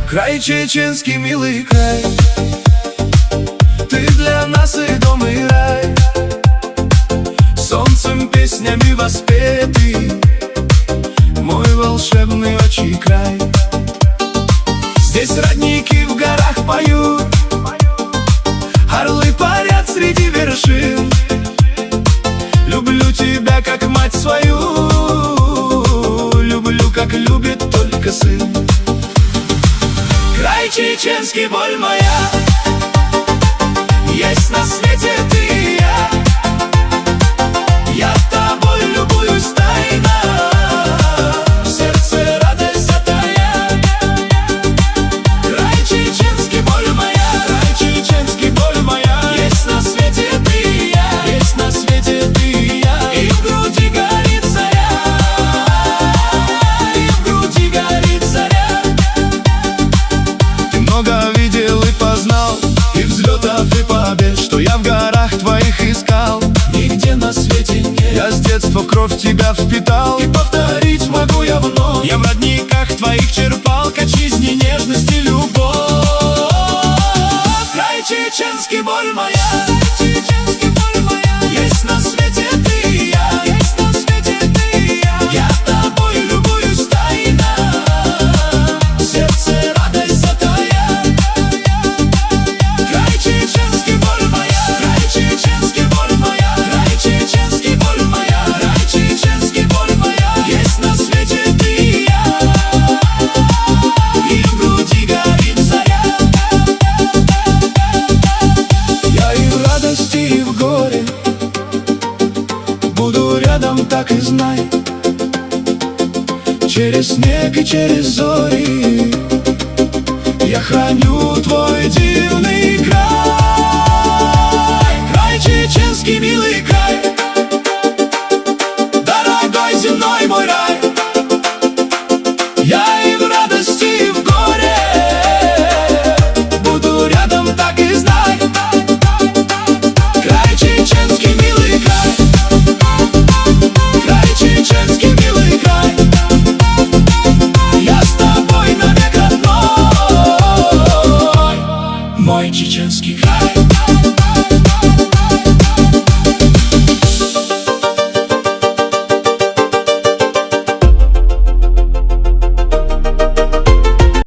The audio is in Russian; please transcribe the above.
Край чеченский, милый край, ты для нас и дом, и рай. Солнцем, песнями воспетый мой волшебный отчий край. Здесь родники в горах поют, орлы парят среди вершин. Люблю тебя, как мать свою, люблю, как любит только сын. Край чеченский, боль моя, есть на свете ты и я. Я тобой любуюсь тайно, в сердце радость затая. Край чеченский, боль моя, край чеченский, боль моя, есть на свете ты и я, есть на свете ты и я. И в груди горит заря, и в груди горит заря. Ты много видел и познал, и взлетов, и побед, что я в горах твоих искал. Нигде на свете нет. Я с детства в кровь тебя впитал, и повторить могу я вновь. Я в родниках твоих черпал к отчизне нежность и любовь. Край чеченский, боль моя, чеченский, боль моя, есть на свете ты и я, есть на свете ты и я. Я тобой любуюсь тайно, в сердце радость затая. Край чеченский, боль моя, край чеченский, боль моя, край чеченский, боль моя, край чеченский, боль моя, есть на свете ты и я, и в груди горит заря. Я и в радости, и в горе буду рядом, так и знай. Через снег и через зори я храню твой дивный край. Край чеченский, милый край, дорогой земной мой рай. Я и в радости, и в горе буду рядом, так и знай. Край чеченский, милый край, край чеченский, милый край, я с тобой навек родной, мой чеченский край.